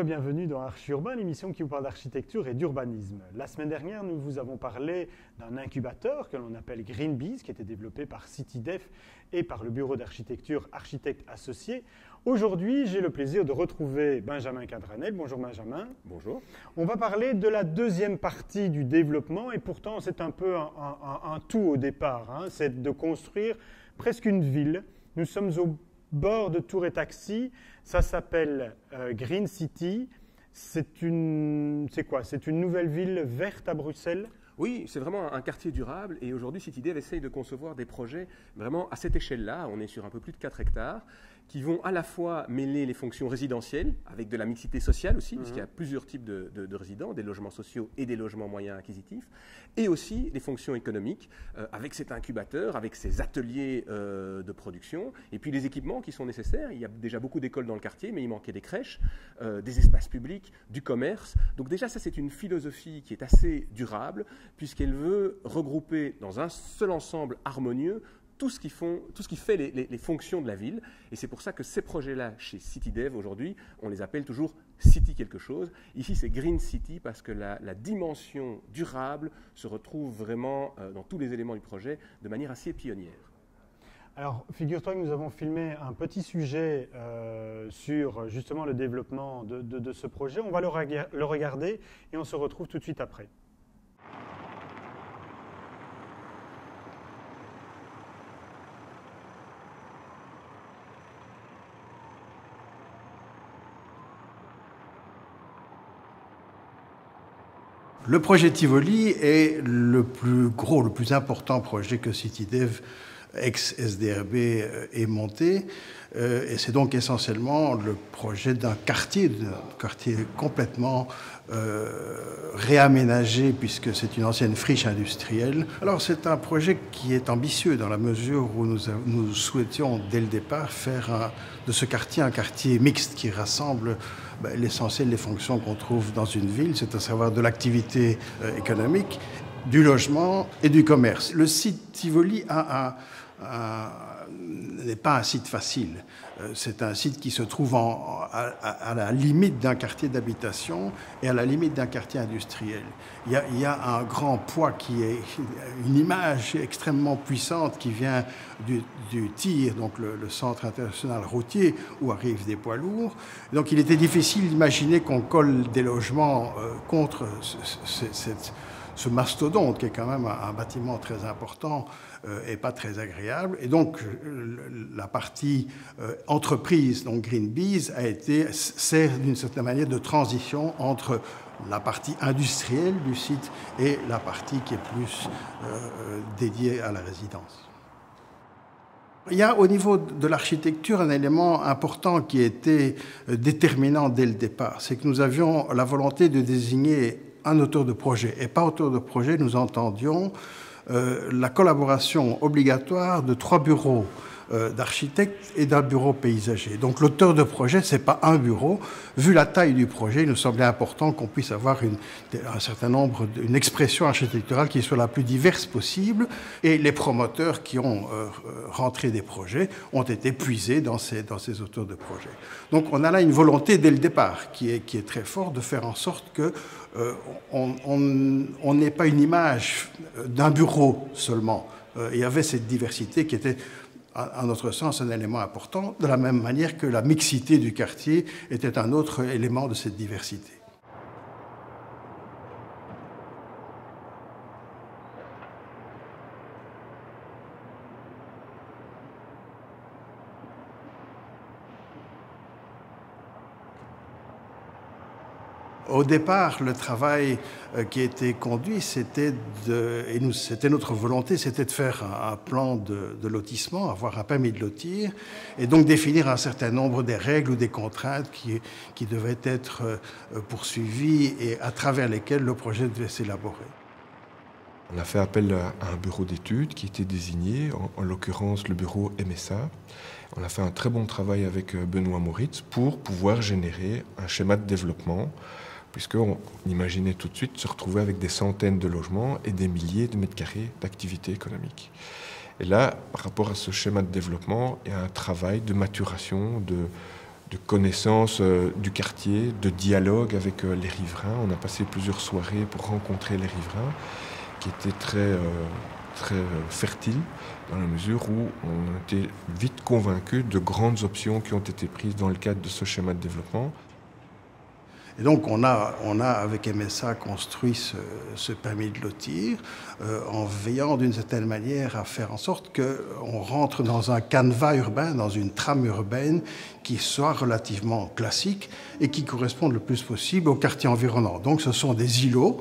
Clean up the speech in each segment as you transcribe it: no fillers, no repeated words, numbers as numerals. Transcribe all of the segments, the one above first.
et bienvenue dans Archi-Urbain, l'émission qui vous parle d'architecture et d'urbanisme. La semaine dernière, nous vous avons parlé d'un incubateur que l'on appelle GreenBees, qui était développé par CityDef et par le bureau d'architecture Architectes Associés. Aujourd'hui, j'ai le plaisir de retrouver Benjamin Cadranel. Bonjour Benjamin. Bonjour. On va parler de la deuxième partie du développement et pourtant c'est un peu un tout au départ. Hein. C'est de construire presque une ville. Nous sommes au bord de Tours et Taxis. Ça s'appelle Green City. C'est quoi? C'est une nouvelle ville verte à Bruxelles? Oui, c'est vraiment un quartier durable et aujourd'hui CityDev essaye de concevoir des projets vraiment à cette échelle-là. On est sur un peu plus de 4 hectares qui vont à la fois mêler les fonctions résidentielles avec de la mixité sociale aussi, puisqu'il y a plusieurs types de résidents, des logements sociaux et des logements moyens acquisitifs, et aussi les fonctions économiques avec cet incubateur, avec ces ateliers de production, et puis les équipements qui sont nécessaires. Il y a déjà beaucoup d'écoles dans le quartier, mais il manquait des crèches, des espaces publics, du commerce. Donc déjà, ça c'est une philosophie qui est assez durable, puisqu'elle veut regrouper dans un seul ensemble harmonieux tout ce qui fait les fonctions de la ville. Et c'est pour ça que ces projets-là, chez CityDev, aujourd'hui, on les appelle toujours City quelque chose. Ici, c'est Green City parce que la dimension durable se retrouve vraiment dans tous les éléments du projet de manière assez pionnière. Alors, figure-toi que nous avons filmé un petit sujet sur justement le développement de ce projet. On va le regarder et on se retrouve tout de suite après. Le projet Tivoli est le plus gros, le plus important projet que CityDev, ex-SDRB, ait monté. Et c'est donc essentiellement le projet d'un quartier complètement réaménagé, puisque c'est une ancienne friche industrielle. Alors c'est un projet qui est ambitieux dans la mesure où nous souhaitions dès le départ faire de ce quartier un quartier mixte qui rassemble l'essentiel des fonctions qu'on trouve dans une ville, c'est à savoir de l'activité économique, du logement et du commerce. Le site Tivoli n'est pas un site facile. C'est un site qui se trouve à la limite d'un quartier d'habitation et à la limite d'un quartier industriel. Il y a un grand poids qui est une image extrêmement puissante qui vient du TIR, donc le centre international routier, où arrivent des poids lourds. Donc il était difficile d'imaginer qu'on colle des logements contre ce mastodonte, qui est quand même un bâtiment très important et pas très agréable. Et donc, la partie entreprise, donc GreenBees, sert d'une certaine manière de transition entre la partie industrielle du site et la partie qui est plus dédiée à la résidence. Il y a au niveau de l'architecture un élément important qui était déterminant dès le départ. C'est que nous avions la volonté de désigner un auteur de projet. Et par auteur de projet, nous entendions la collaboration obligatoire de 3 bureaux d'architectes et d'un bureau paysager. Donc l'auteur de projet, ce n'est pas un bureau. Vu la taille du projet, il nous semblait important qu'on puisse avoir un certain nombre, une expression architecturale qui soit la plus diverse possible. Et les promoteurs qui ont rentré des projets ont été puisés dans ces auteurs de projet. Donc on a là une volonté dès le départ qui est très forte de faire en sorte que on n'ait pas une image d'un bureau seulement. Il y avait cette diversité qui était, à notre sens, un élément important, de la même manière que la mixité du quartier était un autre élément de cette diversité. Au départ, le travail qui a été conduit, c'était notre volonté, c'était de faire un plan de lotissement, avoir un permis de lotir, et donc définir un certain nombre des règles ou des contraintes qui devaient être poursuivies et à travers lesquelles le projet devait s'élaborer. On a fait appel à un bureau d'études qui était désigné, en l'occurrence le bureau MSA. On a fait un très bon travail avec Benoît Moritz pour pouvoir générer un schéma de développement, puisqu'on imaginait tout de suite se retrouver avec des centaines de logements et des milliers de mètres carrés d'activité économique. Et là, par rapport à ce schéma de développement, il y a un travail de maturation, connaissance du quartier, de dialogue avec les riverains. On a passé plusieurs soirées pour rencontrer les riverains, qui étaient très fertiles, dans la mesure où on était vite convaincus de grandes options qui ont été prises dans le cadre de ce schéma de développement. Et donc on a avec MSA construit ce permis de lotir en veillant d'une certaine manière à faire en sorte qu'on rentre dans un canevas urbain, dans une trame urbaine qui soit relativement classique et qui corresponde le plus possible au quartier environnant. Donc ce sont des îlots,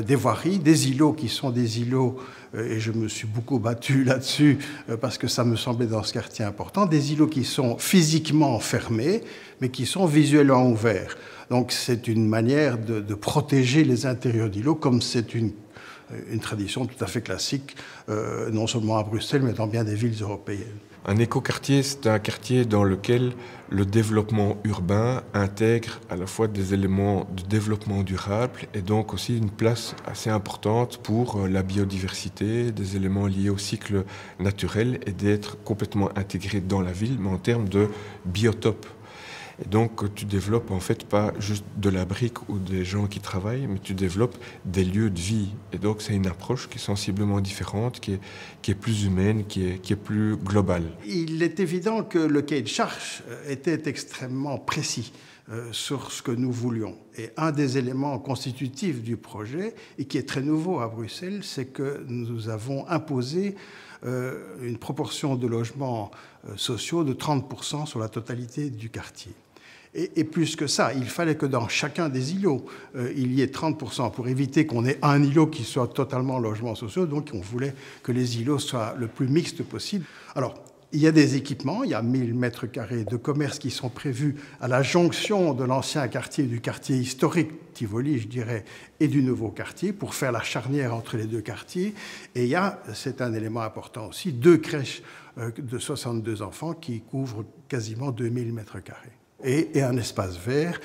des voiries, des îlots qui sont des îlots, et je me suis beaucoup battu là-dessus parce que ça me semblait dans ce quartier important, des îlots qui sont physiquement fermés mais qui sont visuellement ouverts. Donc c'est une manière de protéger les intérieurs d'îlots, comme c'est une tradition tout à fait classique, non seulement à Bruxelles, mais dans bien des villes européennes. Un écoquartier, c'est un quartier dans lequel le développement urbain intègre à la fois des éléments de développement durable et donc aussi une place assez importante pour la biodiversité, des éléments liés au cycle naturel et d'être complètement intégré dans la ville, mais en termes de biotope. Et donc, tu développes en fait pas juste de la brique ou des gens qui travaillent, mais tu développes des lieux de vie. Et donc, c'est une approche qui est sensiblement différente, qui est plus humaine, qui est plus globale. Il est évident que le cahier de charge était extrêmement précis sur ce que nous voulions. Et un des éléments constitutifs du projet, et qui est très nouveau à Bruxelles, c'est que nous avons imposé une proportion de logements sociaux de 30% sur la totalité du quartier. Et plus que ça, il fallait que dans chacun des îlots, il y ait 30% pour éviter qu'on ait un îlot qui soit totalement logements sociaux. Donc on voulait que les îlots soient le plus mixtes possible. Alors, il y a des équipements, il y a 1000 mètres carrés de commerce qui sont prévus à la jonction de l'ancien quartier, du quartier historique, Tivoli, je dirais, et du nouveau quartier, pour faire la charnière entre les deux quartiers. Et il y a, c'est un élément important aussi, 2 crèches de 62 enfants qui couvrent quasiment 2000 mètres carrés. Et un espace vert,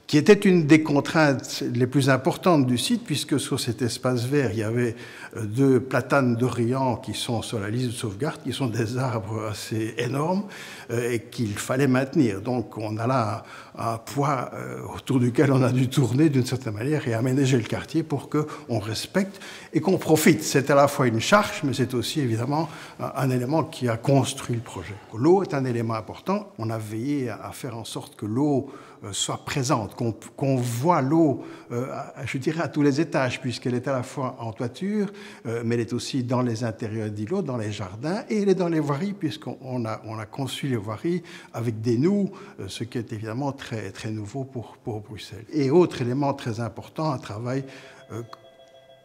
qui était une des contraintes les plus importantes du site, puisque sur cet espace vert, il y avait 2 platanes d'Orient qui sont sur la liste de sauvegarde, qui sont des arbres assez énormes et qu'il fallait maintenir. Donc on a là un poids autour duquel on a dû tourner d'une certaine manière et aménager le quartier pour qu'on respecte et qu'on profite. C'est à la fois une charge, mais c'est aussi évidemment un élément qui a construit le projet. L'eau est un élément important. On a veillé à faire en sorte que l'eau soit présente, qu'on voit l'eau, je dirais, à tous les étages, puisqu'elle est à la fois en toiture, mais elle est aussi dans les intérieurs d'îlots, dans les jardins, et elle est dans les voiries, puisqu'on a conçu les voiries avec des nous, ce qui est évidemment très, très nouveau pour Bruxelles. Et autre élément très important, un travail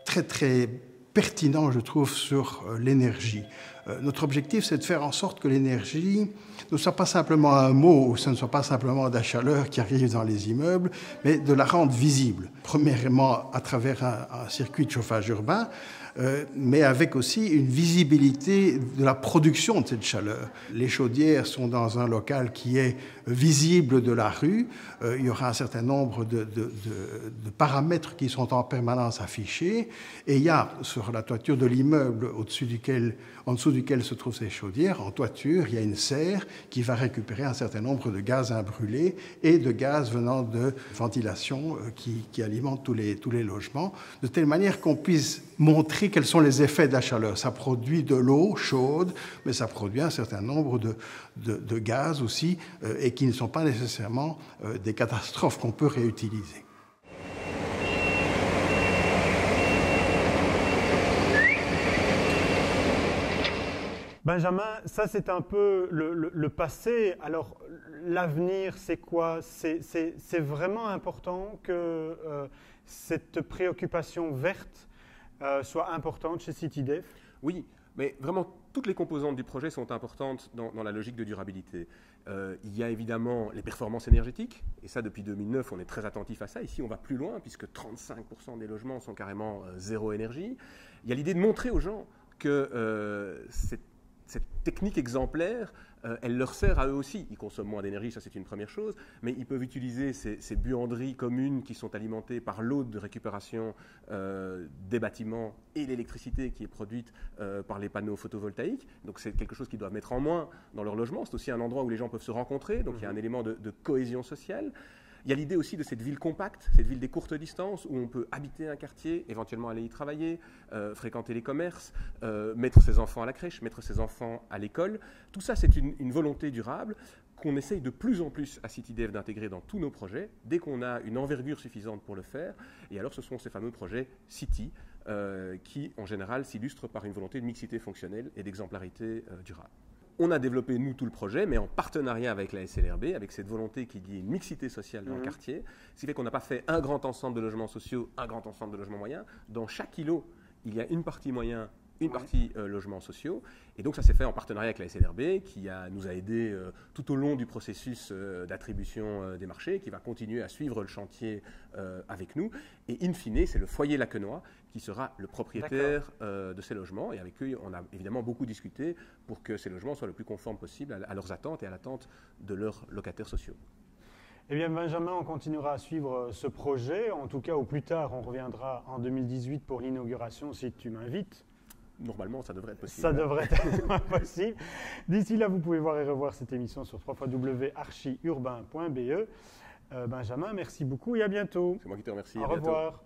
très, très pertinent, je trouve, sur l'énergie. Notre objectif, c'est de faire en sorte que l'énergie ne soit pas simplement un mot, ou ce ne soit pas simplement de la chaleur qui arrive dans les immeubles, mais de la rendre visible. Premièrement, à travers un circuit de chauffage urbain, mais avec aussi une visibilité de la production de cette chaleur. Les chaudières sont dans un local qui est visible de la rue. Il y aura un certain nombre de paramètres qui sont en permanence affichés. Et il y a sur la toiture de l'immeuble en dessous duquel se trouvent ces chaudières, en toiture, il y a une serre qui va récupérer un certain nombre de gaz imbrûlés et de gaz venant de ventilation qui alimentent tous les logements, de telle manière qu'on puisse montrer quels sont les effets de la chaleur. Ça produit de l'eau chaude, mais ça produit un certain nombre de gaz aussi, et qui ne sont pas nécessairement des catastrophes qu'on peut réutiliser. Benjamin, ça c'est un peu le passé. Alors l'avenir, c'est quoi? C'est vraiment important que cette préoccupation verte soit importante chez CityDev? Oui, mais vraiment toutes les composantes du projet sont importantes dans la logique de durabilité. Il y a évidemment les performances énergétiques, et ça depuis 2009 on est très attentif à ça. Ici on va plus loin puisque 35% des logements sont carrément zéro énergie. Il y a l'idée de montrer aux gens que cette technique exemplaire, elle leur sert à eux aussi. Ils consomment moins d'énergie, ça c'est une première chose, mais ils peuvent utiliser ces buanderies communes qui sont alimentées par l'eau de récupération des bâtiments et l'électricité qui est produite par les panneaux photovoltaïques. Donc c'est quelque chose qu'ils doivent mettre en moins dans leur logement. C'est aussi un endroit où les gens peuvent se rencontrer, donc il y a un élément de cohésion sociale. Il y a l'idée aussi de cette ville compacte, cette ville des courtes distances, où on peut habiter un quartier, éventuellement aller y travailler, fréquenter les commerces, mettre ses enfants à la crèche, mettre ses enfants à l'école. Tout ça, c'est une volonté durable qu'on essaye de plus en plus à CityDev d'intégrer dans tous nos projets, dès qu'on a une envergure suffisante pour le faire. Et alors, ce sont ces fameux projets City, qui, en général, s'illustrent par une volonté de mixité fonctionnelle et d'exemplarité durable. On a développé, nous, tout le projet, mais en partenariat avec la SLRB, avec cette volonté qu'il y ait une mixité sociale dans le quartier. Ce qui fait qu'on n'a pas fait un grand ensemble de logements sociaux, un grand ensemble de logements moyens. Dans chaque îlot, il y a une partie moyen, une partie logements sociaux. Et donc, ça s'est fait en partenariat avec la SLRB, qui nous a aidés tout au long du processus d'attribution des marchés, qui va continuer à suivre le chantier avec nous. Et in fine, c'est le foyer Lacquenois qui sera le propriétaire de ces logements. Et avec eux, on a évidemment beaucoup discuté pour que ces logements soient le plus conformes possible à leurs attentes et à l'attente de leurs locataires sociaux. Eh bien, Benjamin, on continuera à suivre ce projet. En tout cas, au plus tard, on reviendra en 2018 pour l'inauguration, si tu m'invites. Normalement, ça devrait être possible. Ça devrait être possible. D'ici là, vous pouvez voir et revoir cette émission sur www.archiurbain.be. Benjamin, merci beaucoup et à bientôt. C'est moi qui te remercie. Au revoir.